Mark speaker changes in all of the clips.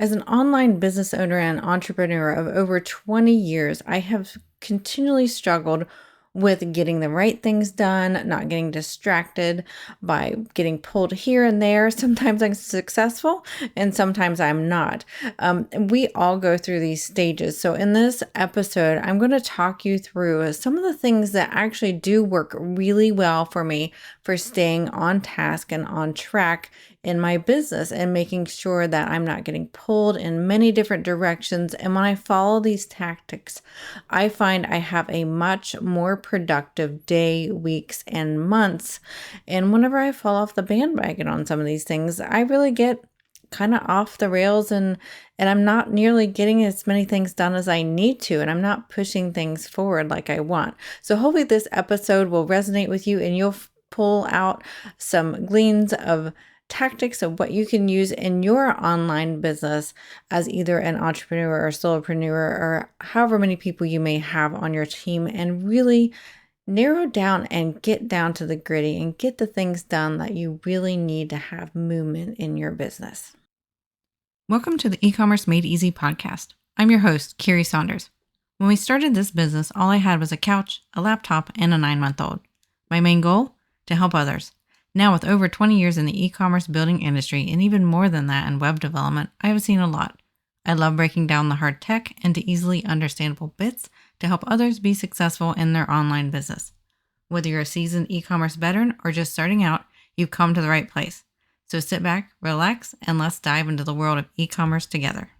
Speaker 1: As an online business owner and entrepreneur of over 20 years, I have continually struggled with getting the right things done, not getting distracted by getting pulled here and there. Sometimes I'm successful and sometimes I'm not. We all go through these stages. So in this episode, I'm going to talk you through some of the things that actually do work really well for me for staying on task and on track in my business and making sure that I'm not getting pulled in many different directions. And when I follow these tactics, I find I have a much more productive day, weeks, and months. And whenever I fall off the bandwagon on some of these things, I really get kind of off the rails and I'm not nearly getting as many things done as I need to, and I'm not pushing things forward like I want. So hopefully this episode will resonate with you and you'll pull out some gleans of tactics of what you can use in your online business as either an entrepreneur or solopreneur or however many people you may have on your team, and really narrow down and get down to the gritty and get the things done that you really need to have movement in your business. Welcome to the E-commerce Made Easy podcast. I'm your host, Carrie Saunders. When we started this business, all I had was a couch, a laptop, and a 9-month-old. My main goal? To help others. Now, with over 20 years in the e-commerce building industry and even more than that in web development, I have seen a lot. I love breaking down the hard tech into easily understandable bits to help others be successful in their online business. Whether you're a seasoned e-commerce veteran or just starting out, you've come to the right place. So sit back, relax, and let's dive into the world of e-commerce together.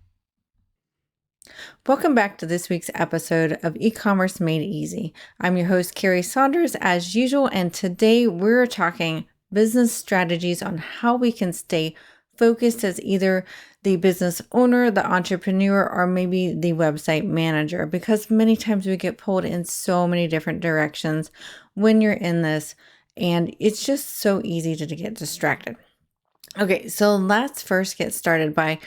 Speaker 1: Welcome back to this week's episode of E-commerce Made Easy. I'm your host, Carrie Saunders, as usual, and today we're talking business strategies on how we can stay focused as either the business owner, the entrepreneur, or maybe the website manager, because many times we get pulled in so many different directions when you're in this, and it's just so easy to get distracted. Okay, so let's first get started by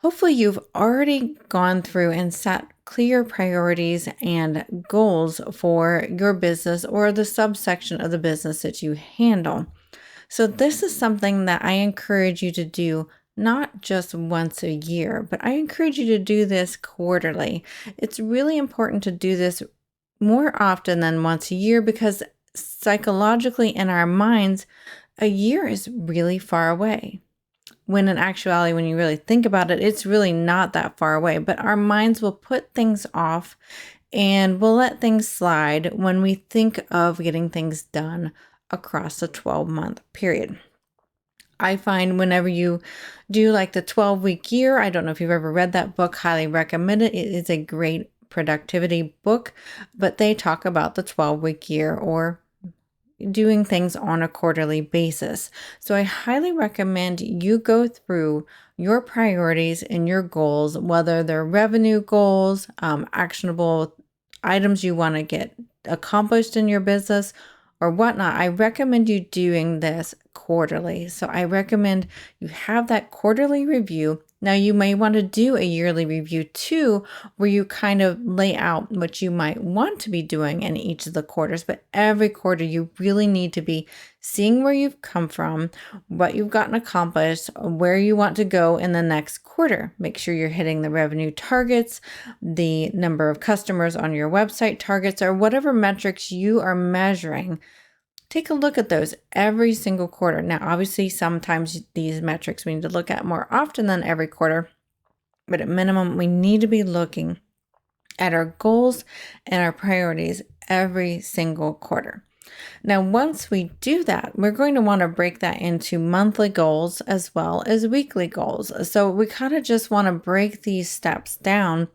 Speaker 1: hopefully you've already gone through and set clear priorities and goals for your business or the subsection of the business that you handle. So this is something that I encourage you to do not just once a year, but I encourage you to do this quarterly. It's really important to do this more often than once a year because psychologically in our minds, a year is really far away. When in actuality, when you really think about it, it's really not that far away, but our minds will put things off and we'll let things slide when we think of getting things done across a 12-month period. I find whenever you do like the 12-week year, I don't know if you've ever read that book, highly recommend it. It is a great productivity book, but they talk about the 12-week year or doing things on a quarterly basis. So I highly recommend you go through your priorities and your goals, whether they're revenue goals, actionable items you want to get accomplished in your business or whatnot. I recommend you doing this quarterly. So I recommend you have that quarterly review. Now you may want to do a yearly review too, where you kind of lay out what you might want to be doing in each of the quarters, but every quarter you really need to be seeing where you've come from, what you've gotten accomplished, where you want to go in the next quarter. Make sure you're hitting the revenue targets, the number of customers on your website targets, or whatever metrics you are measuring. Take a look at those every single quarter. Now, obviously, sometimes these metrics we need to look at more often than every quarter, but at minimum, we need to be looking at our goals and our priorities every single quarter. Now, once we do that, we're going to want to break that into monthly goals as well as weekly goals. So we kind of just want to break these steps down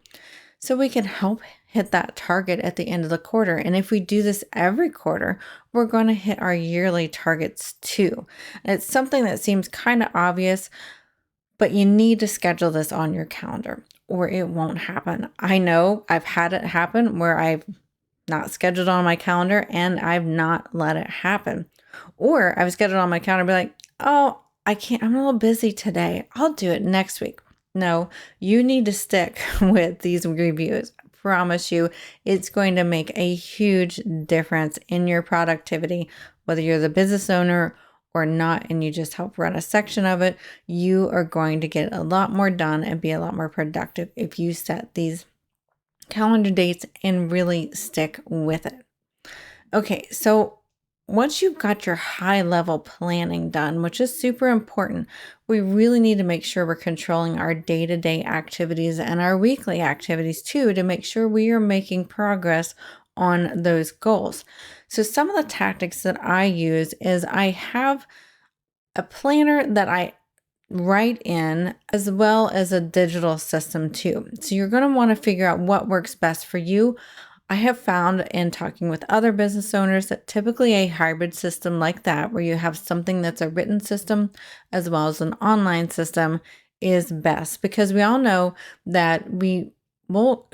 Speaker 1: so we can help hit that target at the end of the quarter. And if we do this every quarter, we're going to hit our yearly targets too. And it's something that seems kind of obvious, but you need to schedule this on your calendar or it won't happen. I know I've had it happen where I've not scheduled on my calendar and I've not let it happen. Or I've scheduled on my calendar and be like, oh, I can't, I'm a little busy today. I'll do it next week. No, you need to stick with these reviews. I promise you, it's going to make a huge difference in your productivity, whether you're the business owner or not, and you just help run a section of it, you are going to get a lot more done and be a lot more productive if you set these calendar dates and really stick with it. Okay, so once you've got your high level planning done, which is super important, we really need to make sure we're controlling our day-to-day activities and our weekly activities too, to make sure we are making progress on those goals. So some of the tactics that I use is I have a planner that I write in, as well as a digital system too. So you're going to want to figure out what works best for you. I have found in talking with other business owners that typically a hybrid system like that, where you have something that's a written system as well as an online system, is best, because we all know that we will,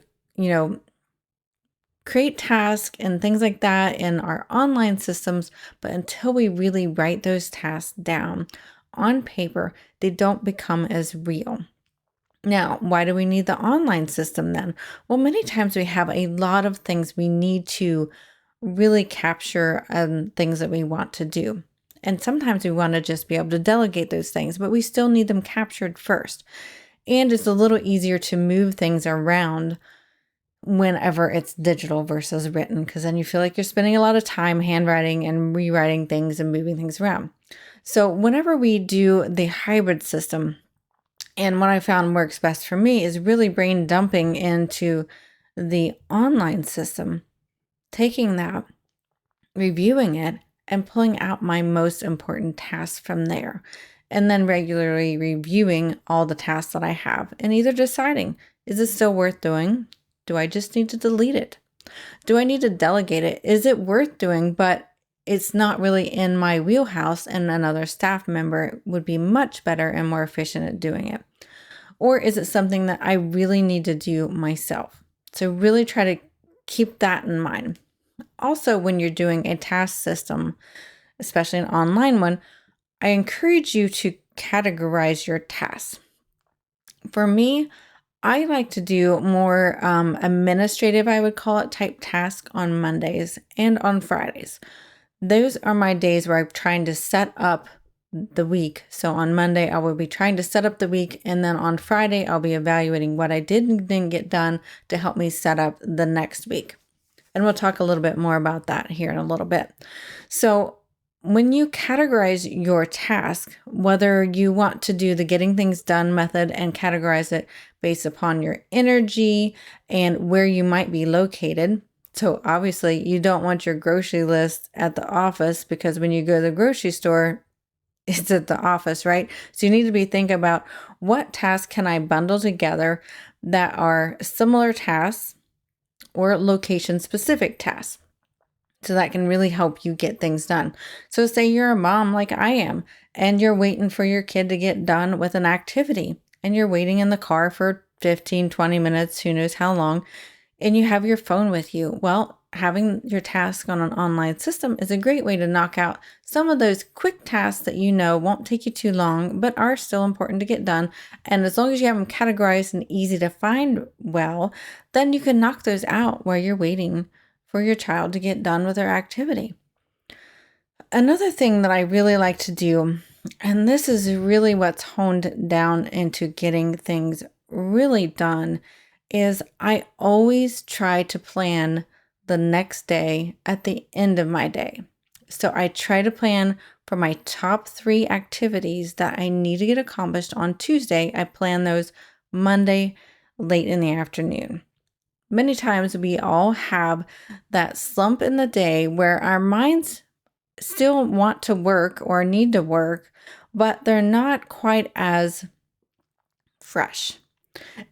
Speaker 1: create tasks and things like that in our online systems, but until we really write those tasks down on paper, they don't become as real. Now, why do we need the online system then? Well, many times we have a lot of things we need to really capture, things that we want to do. And sometimes we want to just be able to delegate those things, but we still need them captured first. And it's a little easier to move things around whenever it's digital versus written, because then you feel like you're spending a lot of time handwriting and rewriting things and moving things around. So whenever we do the hybrid system, and what I found works best for me is really brain dumping into the online system, taking that, reviewing it, and pulling out my most important tasks from there. And then regularly reviewing all the tasks that I have and either deciding, is it still worth doing? Do I just need to delete it? Do I need to delegate it? Is it worth doing, but it's not really in my wheelhouse and another staff member would be much better and more efficient at doing it? Or is it something that I really need to do myself? So really try to keep that in mind. Also, when you're doing a task system, especially an online one, I encourage you to categorize your tasks. For me, I like to do more administrative, I would call it, type task on Mondays and on Fridays. Those are my days where I'm trying to set up the week. So on Monday, I will be trying to set up the week. And then on Friday, I'll be evaluating what I did and didn't get done to help me set up the next week. And we'll talk a little bit more about that here in a little bit. So when you categorize your task, whether you want to do the getting things done method and categorize it based upon your energy and where you might be located. So obviously you don't want your grocery list at the office, because when you go to the grocery store, it's at the office, right? So you need to be thinking about what tasks can I bundle together that are similar tasks or location specific tasks. So that can really help you get things done. So say you're a mom like I am, and you're waiting for your kid to get done with an activity, and you're waiting in the car for 15, 20 minutes, who knows how long, and you have your phone with you. Well, having your task on an online system is a great way to knock out some of those quick tasks that you know won't take you too long, but are still important to get done. And as long as you have them categorized and easy to find well, then you can knock those out while you're waiting for your child to get done with their activity. Another thing that I really like to do, and this is really what's honed down into getting things really done, is I always try to plan the next day at the end of my day. So I try to plan for my top 3 activities that I need to get accomplished on Tuesday. I plan those Monday late in the afternoon. Many times we all have that slump in the day where our minds still want to work or need to work, but they're not quite as fresh.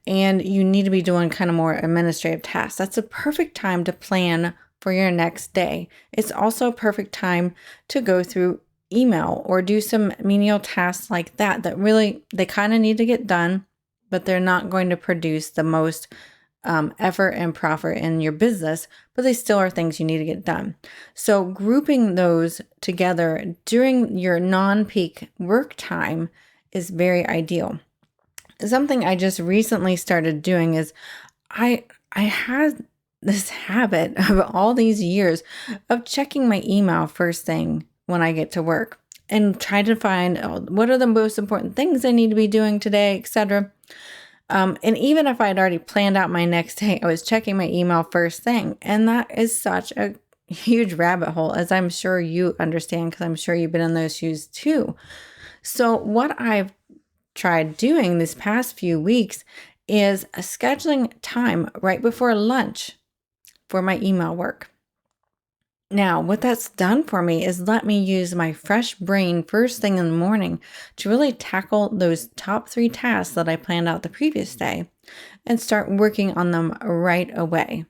Speaker 1: And you need to be doing kind of more administrative tasks. That's a perfect time to plan for your next day. It's also a perfect time to go through email or do some menial tasks like that really, they kind of need to get done, but they're not going to produce the most effort and profit in your business, but they still are things you need to get done. So grouping those together during your non-peak work time is very ideal. Something I just recently started doing is I had this habit of all these years of checking my email first thing when I get to work. and try to find what are the most important things I need to be doing today, etc. And even if I'd already planned out my next day, I was checking my email first thing. And that is such a huge rabbit hole, as I'm sure you understand, because I'm sure you've been in those shoes too. So what I've tried doing this past few weeks is scheduling time right before lunch for my email work. Now, what that's done for me is let me use my fresh brain first thing in the morning to really tackle those top 3 tasks that I planned out the previous day and start working on them right away.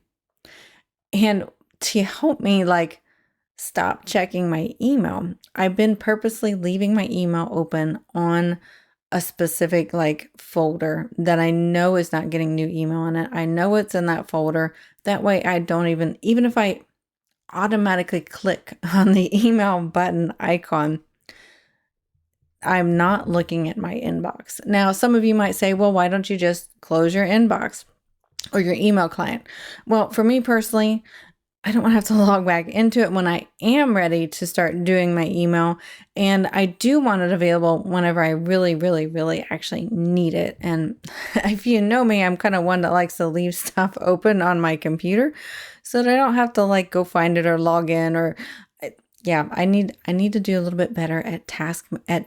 Speaker 1: And to help me stop checking my email, I've been purposely leaving my email open on a specific folder that I know is not getting new email in it. I know it's in that folder. That way I don't even if I automatically click on the email button icon, I'm not looking at my inbox. Now, some of you might say, well, why don't you just close your inbox or your email client? Well, for me personally, I don't want to have to log back into it when I am ready to start doing my email. And I do want it available whenever I really, really, really actually need it. And if you know me, I'm kind of one that likes to leave stuff open on my computer so that I don't have to go find it or log in I need to do a little bit better at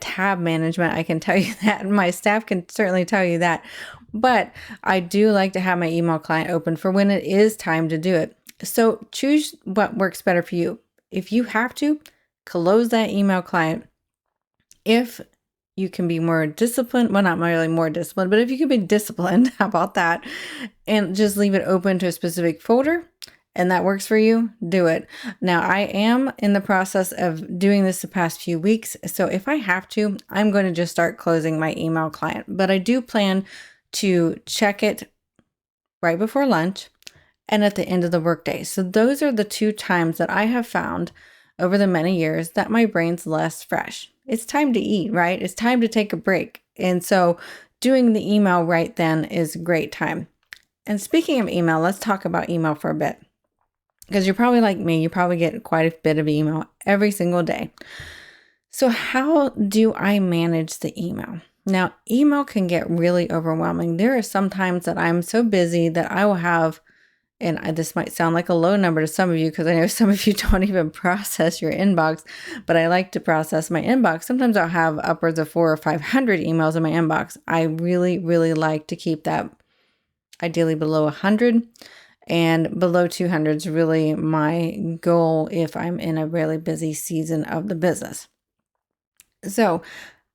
Speaker 1: tab management. I can tell you that, and my staff can certainly tell you that. But I do like to have my email client open for when it is time to do it. So choose what works better for you. If you have to, close that email client. If you can be more disciplined, well, not really more disciplined, but if you can be disciplined, how about that? And just leave it open to a specific folder, and that works for you, do it. Now, I am in the process of doing this the past few weeks. So if I have to, I'm going to just start closing my email client. But I do plan to check it right before lunch and at the end of the workday. So those are the 2 times that I have found over the many years that my brain's less fresh. It's time to eat, right? It's time to take a break. And so doing the email right then is a great time. And speaking of email, let's talk about email for a bit. Because you're probably like me, you probably get quite a bit of email every single day. So how do I manage the email? Now, email can get really overwhelming. There are some times that I'm so busy that I will have, and this might sound like a low number to some of you because I know some of you don't even process your inbox, but I like to process my inbox. Sometimes I'll have upwards of 400 or 500 emails in my inbox. I really, really like to keep that ideally below 100, and below 200 is really my goal if I'm in a really busy season of the business. So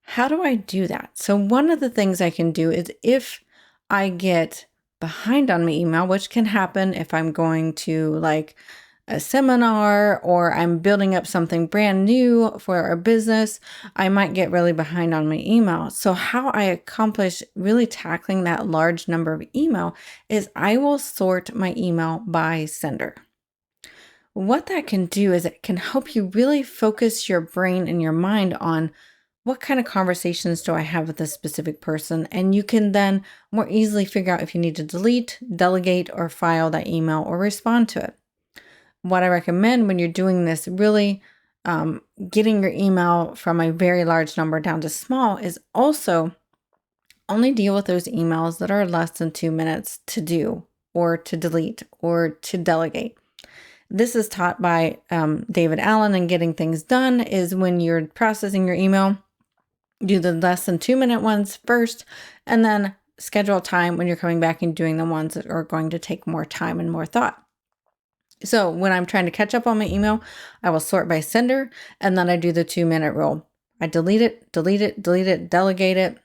Speaker 1: how do I do that? So one of the things I can do is if I get behind on my email, which can happen if I'm going to a seminar or I'm building up something brand new for a business, I might get really behind on my email. So how I accomplish really tackling that large number of email is I will sort my email by sender. What that can do is it can help you really focus your brain and your mind on what kind of conversations do I have with this specific person? And you can then more easily figure out if you need to delete, delegate, or file that email or respond to it. What I recommend when you're doing this, really getting your email from a very large number down to small, is also only deal with those emails that are less than 2 minutes to do or to delete or to delegate. This is taught by David Allen in Getting Things Done, is when you're processing your email, do the less than 2 minute ones first, and then schedule time when you're coming back and doing the ones that are going to take more time and more thought. So when I'm trying to catch up on my email, I will sort by sender, and then I do the 2 minute rule. I delete it, delegate it,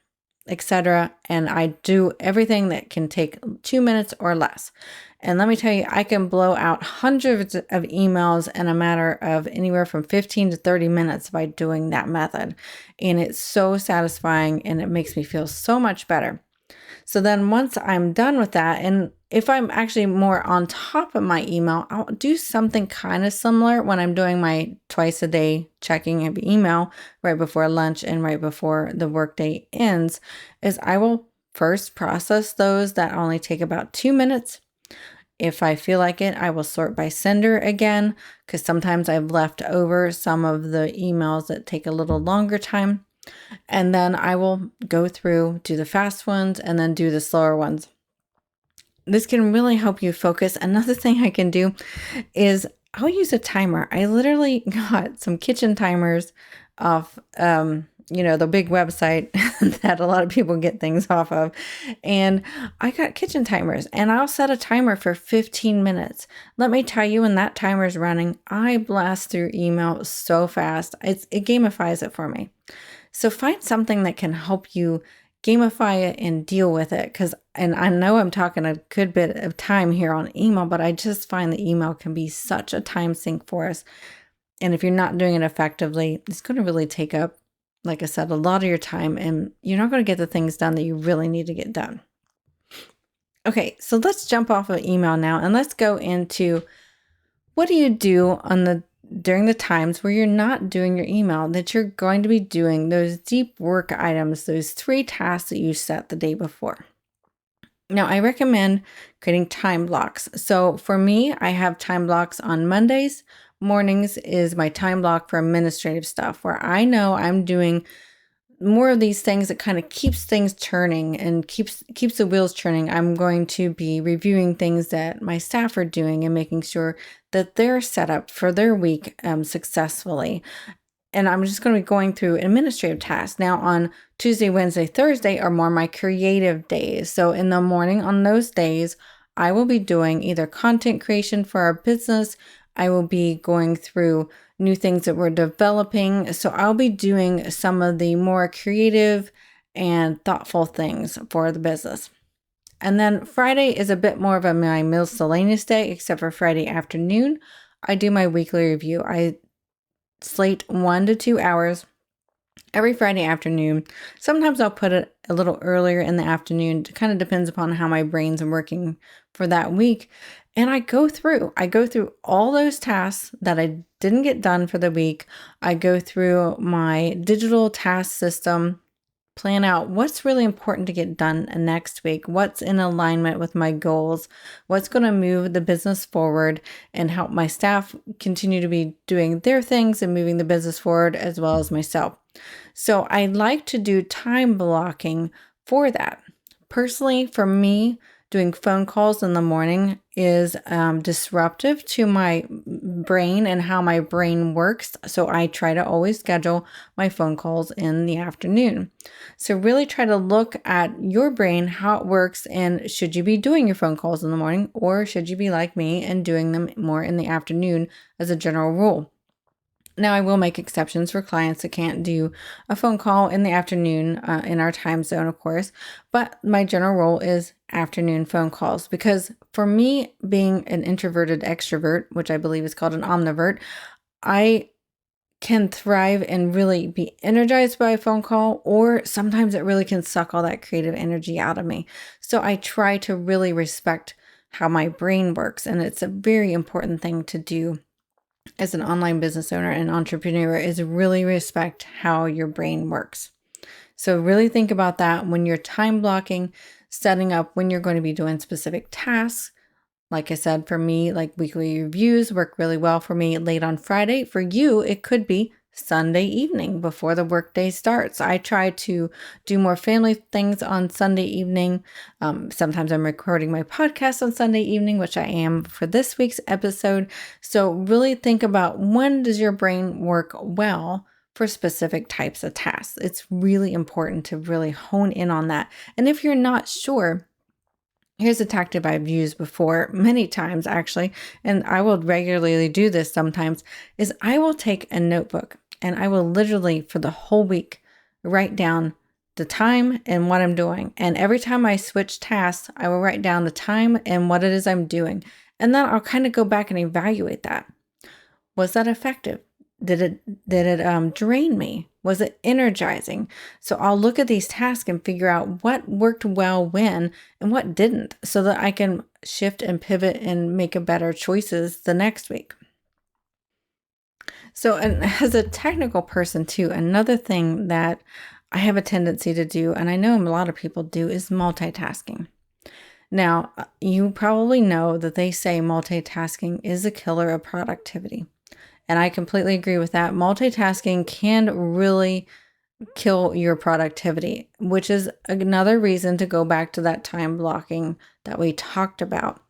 Speaker 1: etc. And I do everything that can take 2 minutes or less. And let me tell you, I can blow out hundreds of emails in a matter of anywhere from 15 to 30 minutes by doing that method. And it's so satisfying and it makes me feel so much better. So then once I'm done with that, and if I'm actually more on top of my email, I'll do something kind of similar when I'm doing my twice a day checking of email right before lunch and right before the workday ends, is I will first process those that only take about 2 minutes. If I feel like it, I will sort by sender again, because sometimes I've left over some of the emails that take a little longer time. And then I will go through, do the fast ones, and then do the slower ones. This can really help you focus. Another thing I can do is I'll use a timer. I literally got some kitchen timers off, the big website that a lot of people get things off of. And I got kitchen timers, and I'll set a timer for 15 minutes. Let me tell you, when that timer is running, I blast through email so fast. It gamifies it for me. So find something that can help you gamify it and deal with it. And I know I'm talking a good bit of time here on email, but I just find the email can be such a time sink for us. And if you're not doing it effectively, it's going to really take up, like I said, a lot of your time, and you're not going to get the things done that you really need to get done. Okay, so let's jump off of email now, and let's go into what do you do during the times where you're not doing your email, that you're going to be doing those deep work items, those 3 tasks that you set the day before. Now, I recommend creating time blocks. So for me, I have time blocks on Mondays. Mornings is my time block for administrative stuff, where I know I'm doing more of these things that kind of keeps things turning and keeps the wheels turning. I'm going to be reviewing things that my staff are doing and making sure that they're set up for their week successfully. And I'm just going to be going through administrative tasks. Now on Tuesday, Wednesday, Thursday are more my creative days. So in the morning on those days, I will be doing either content creation for our business. I will be going through new things that we're developing. So I'll be doing some of the more creative and thoughtful things for the business. And then Friday is a bit more of my miscellaneous day, except for Friday afternoon. I do my weekly review. I slate 1 to 2 hours every Friday afternoon. Sometimes I'll put it a little earlier in the afternoon. It kind of depends upon how my brain's working for that week. And I go through all those tasks that I didn't get done for the week. I go through my digital task system, plan out what's really important to get done next week, what's in alignment with my goals, what's going to move the business forward and help my staff continue to be doing their things and moving the business forward, as well as myself. So I like to do time blocking for that. Personally, for me, doing phone calls in the morning is disruptive to my brain and how my brain works. So I try to always schedule my phone calls in the afternoon. So really try to look at your brain, how it works, and should you be doing your phone calls in the morning, or should you be like me and doing them more in the afternoon as a general rule? Now, I will make exceptions for clients that can't do a phone call in the afternoon in our time zone, of course, but my general rule is afternoon phone calls, because for me, being an introverted extrovert, which I believe is called an omnivert, I can thrive and really be energized by a phone call, or sometimes it really can suck all that creative energy out of me. So I try to really respect how my brain works, and it's a very important thing to do as an online business owner and entrepreneur, is really respect how your brain works. So really think about that when you're time blocking, setting up when you're going to be doing specific tasks. Like I said, for me, like weekly reviews work really well for me late on Friday. For you, it could be Sunday evening before the workday starts. I try to do more family things on Sunday evening. Sometimes I'm recording my podcast on Sunday evening, which I am for this week's episode. So really think about, when does your brain work well for specific types of tasks? It's really important to really hone in on that. And if you're not sure, here's a tactic I've used before many times actually, and I will regularly do this sometimes, is I will take a notebook and I will literally for the whole week write down the time and what I'm doing. And every time I switch tasks, I will write down the time and what it is I'm doing. And then I'll kind of go back and evaluate that. Was that effective? Did it drain me? Was it energizing? So I'll look at these tasks and figure out what worked well when and what didn't, so that I can shift and pivot and make a better choices the next week. So, and as a technical person too, another thing that I have a tendency to do, and I know a lot of people do, is multitasking. Now, you probably know that they say multitasking is a killer of productivity. And I completely agree with that. Multitasking can really kill your productivity, which is another reason to go back to that time blocking that we talked about.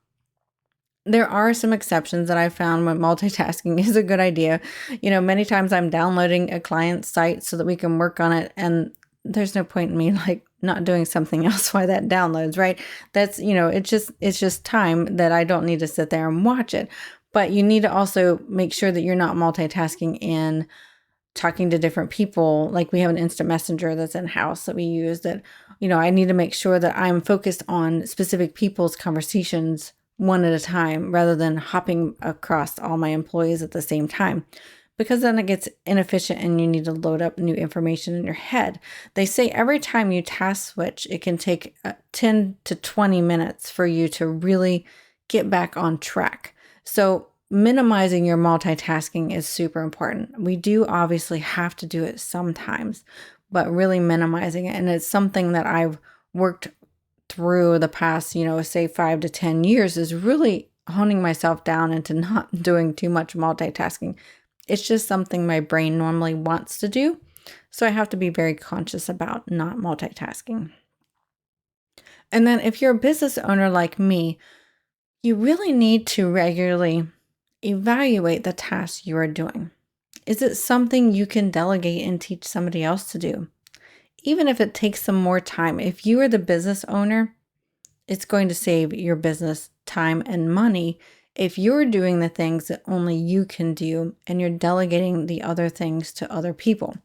Speaker 1: There are some exceptions that I found when multitasking is a good idea. Many times I'm downloading a client site so that we can work on it, and there's no point in me like not doing something else while that downloads, right? That's, it's just time that I don't need to sit there and watch it. But you need to also make sure that you're not multitasking in talking to different people. Like we have an instant messenger that's in house that we use that, I need to make sure that I'm focused on specific people's conversations one at a time rather than hopping across all my employees at the same time, because then it gets inefficient and you need to load up new information in your head. They say every time you task switch, it can take 10 to 20 minutes for you to really get back on track. So minimizing your multitasking is super important. We do obviously have to do it sometimes, but really minimizing it. And it's something that I've worked through the past, say 5 to 10 years, is really honing myself down into not doing too much multitasking. It's just something my brain normally wants to do. So I have to be very conscious about not multitasking. And then if you're a business owner like me, you really need to regularly evaluate the tasks you are doing. Is it something you can delegate and teach somebody else to do? Even if it takes some more time, if you are the business owner, it's going to save your business time and money if you're doing the things that only you can do and you're delegating the other things to other people,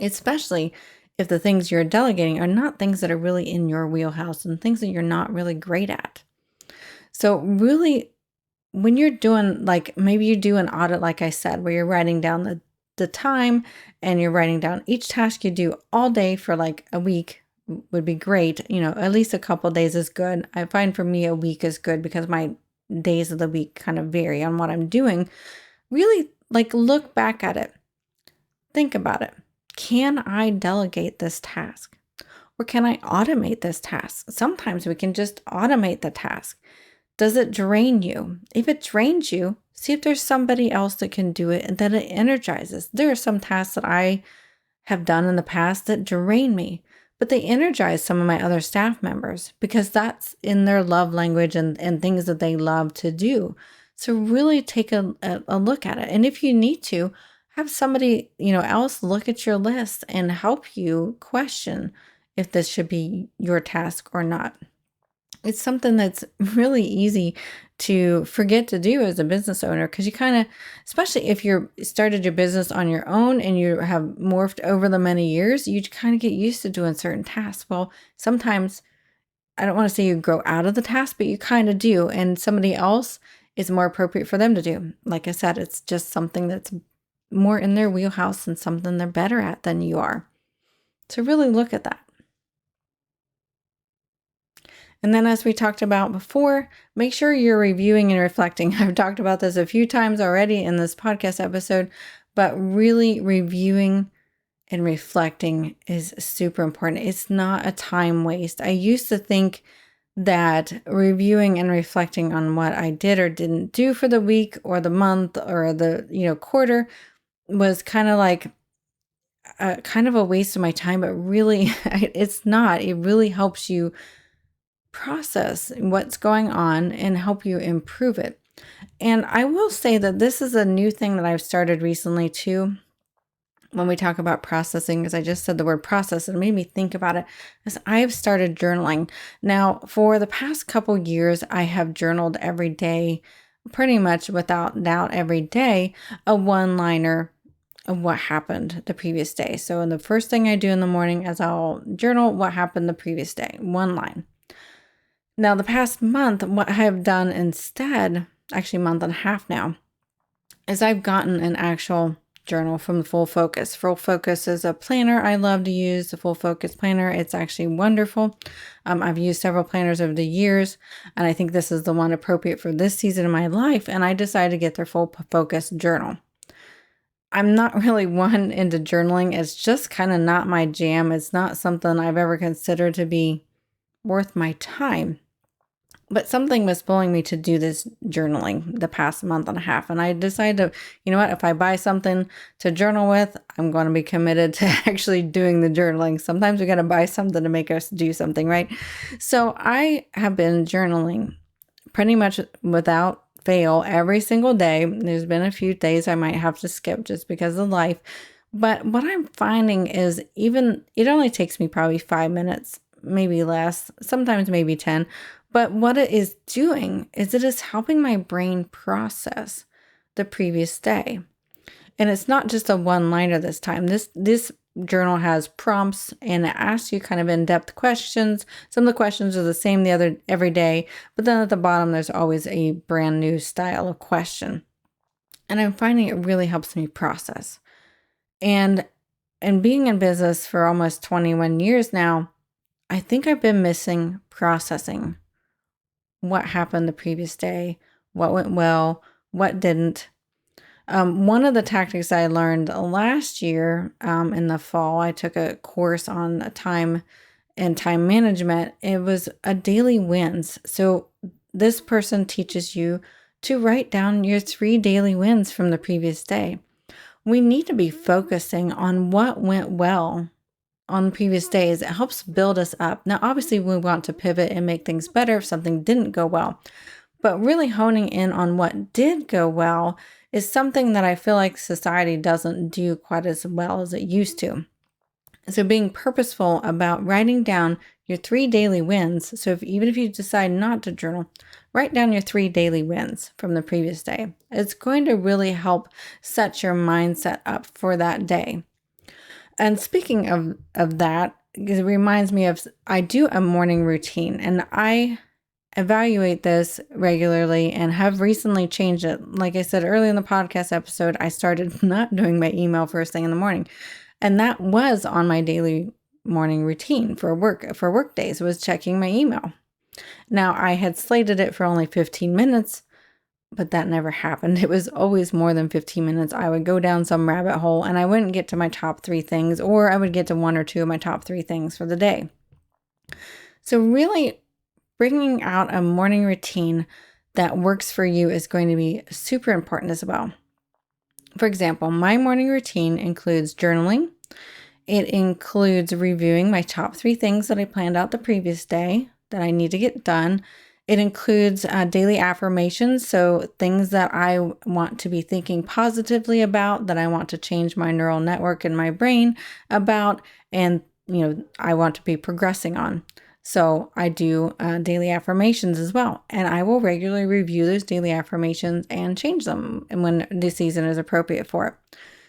Speaker 1: especially if the things you're delegating are not things that are really in your wheelhouse and things that you're not really great at. So really, when you're doing, like, maybe you do an audit, like I said, where you're writing down the time and you're writing down each task you do all day for like a week would be great. At least a couple days is good. I find for me a week is good because my days of the week kind of vary on what I'm doing. Really, like, look back at it. Think about it. Can I delegate this task? Or can I automate this task? Sometimes we can just automate the task. Does it drain you? If it drains you, see if there's somebody else that can do it and that it energizes. There are some tasks that I have done in the past that drain me, but they energize some of my other staff members because that's in their love language and things that they love to do. So really take a look at it. And if you need to, have somebody, else look at your list and help you question if this should be your task or not. It's something that's really easy to forget to do as a business owner, because you kind of, especially if you're started your business on your own and you have morphed over the many years, you kind of get used to doing certain tasks. Well, sometimes, I don't want to say you grow out of the task, but you kind of do, and somebody else is more appropriate for them to do. Like I said, it's just something that's more in their wheelhouse and something they're better at than you are. So really look at that. And then, as we talked about before, make sure you're reviewing and reflecting. I've talked about this a few times already in this podcast episode, but really reviewing and reflecting is super important. It's not a time waste. I used to think that reviewing and reflecting on what I did or didn't do for the week or the month or the quarter was kind of like kind of a waste of my time, but really it's not. It really helps you process what's going on and help you improve it. And I will say that this is a new thing that I've started recently too. When we talk about processing, as I just said the word process, it made me think about it, as I've started journaling. Now, for the past couple years, I have journaled every day, pretty much without doubt every day, a one-liner of what happened the previous day. So the first thing I do in the morning is I'll journal what happened the previous day, one line. Now, the past month, what I have done instead, actually month and a half now, is I've gotten an actual journal from Full Focus. Full Focus is a planner I love to use, the Full Focus planner. It's actually wonderful. I've used several planners over the years, and I think this is the one appropriate for this season of my life, and I decided to get their Full Focus journal. I'm not really one into journaling. It's just kind of not my jam. It's not something I've ever considered to be worth my time. But something was pulling me to do this journaling the past month and a half. And I decided to, you know what, if I buy something to journal with, I'm going to be committed to actually doing the journaling. Sometimes we got to buy something to make us do something, right? So I have been journaling pretty much without fail every single day. There's been a few days I might have to skip just because of life. But what I'm finding is it only takes me probably 5 minutes, maybe less, sometimes maybe 10. But what it is doing is it is helping my brain process the previous day. And it's not just a one-liner this time. This journal has prompts and it asks you kind of in-depth questions. Some of the questions are the same every day, but then at the bottom there's always a brand new style of question. And I'm finding it really helps me process. And being in business for almost 21 years now, I think I've been missing processing what happened the previous day, what went well, what didn't. One of the tactics I learned last year in the fall, I took a course on time and time management. It was a daily wins. So this person teaches you to write down your 3 daily wins from the previous day. We need to be focusing on what went well on previous days. It helps build us up. Now, obviously, we want to pivot and make things better if something didn't go well. But really honing in on what did go well is something that I feel like society doesn't do quite as well as it used to. So being purposeful about writing down your 3 daily wins. So even if you decide not to journal, write down your 3 daily wins from the previous day. It's going to really help set your mindset up for that day. And speaking of that, it reminds me of, I do a morning routine and I evaluate this regularly and have recently changed it. Like I said earlier in the podcast episode, I started not doing my email first thing in the morning. And that was on my daily morning routine for work days, was checking my email. Now I had slated it for only 15 minutes, but that never happened. It was always more than 15 minutes. I would go down some rabbit hole and I wouldn't get to my top 3 things, or I would get to 1 or 2 of my top 3 things for the day. So really bringing out a morning routine that works for you is going to be super important as well. For example, my morning routine includes journaling. It includes reviewing my top 3 things that I planned out the previous day that I need to get done. It includes daily affirmations, so things that I want to be thinking positively about, that I want to change my neural network in my brain about, and I want to be progressing on. So I do daily affirmations as well, and I will regularly review those daily affirmations and change them when the season is appropriate for it.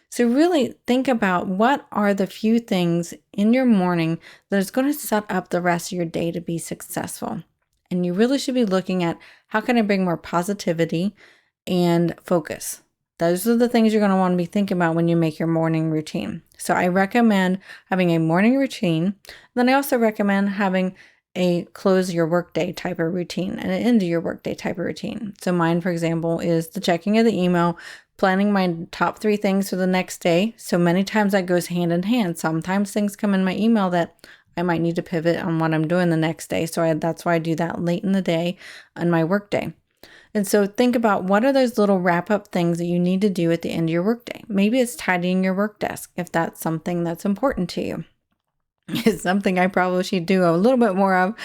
Speaker 1: So really think about what are the few things in your morning that is going to set up the rest of your day to be successful. And you really should be looking at, how can I bring more positivity and focus? Those are the things you're going to want to be thinking about when you make your morning routine. So I recommend having a morning routine. Then I also recommend having a close your workday type of routine and an end of your workday type of routine. So mine, for example, is the checking of the email, planning my top 3 things for the next day. So many times that goes hand in hand. Sometimes things come in my email that I might need to pivot on what I'm doing the next day. So that's why I do that late in the day on my workday. And so think about, what are those little wrap-up things that you need to do at the end of your workday? Maybe it's tidying your work desk, if that's something that's important to you. It's something I probably should do a little bit more of.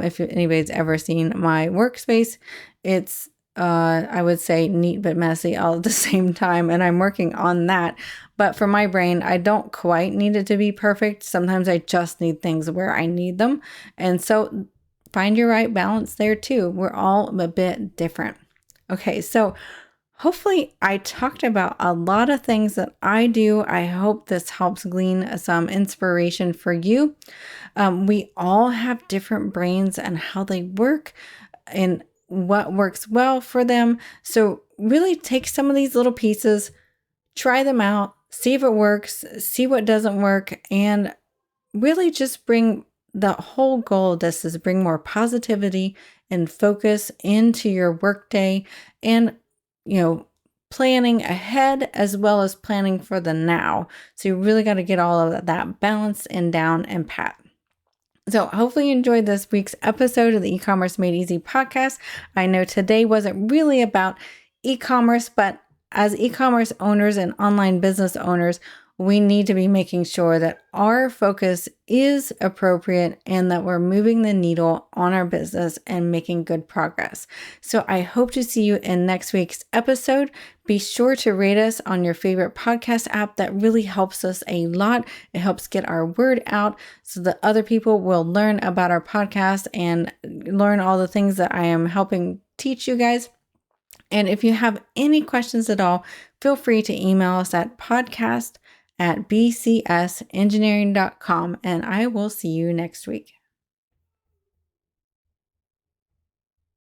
Speaker 1: If anybody's ever seen my workspace, it's I would say neat but messy all at the same time, and I'm working on that. But for my brain, I don't quite need it to be perfect. Sometimes I just need things where I need them. And so find your right balance there too. We're all a bit different. Okay, so hopefully I talked about a lot of things that I do. I hope this helps glean some inspiration for you. We all have different brains and how they work and what works well for them. So really take some of these little pieces, try them out, see if it works, see what doesn't work, and really just bring, the whole goal of this is bring more positivity and focus into your workday, and planning ahead as well as planning for the now. So you really got to get all of that balanced and down and pat. So hopefully you enjoyed this week's episode of the E-commerce Made Easy podcast. I know today wasn't really about e-commerce, but as e-commerce owners and online business owners, we need to be making sure that our focus is appropriate and that we're moving the needle on our business and making good progress. So I hope to see you in next week's episode. Be sure to rate us on your favorite podcast app. That really helps us a lot. It helps get our word out so that other people will learn about our podcast and learn all the things that I am helping teach you guys. And if you have any questions at all, feel free to email us at podcast@bcsengineering.com, and I will see you next week.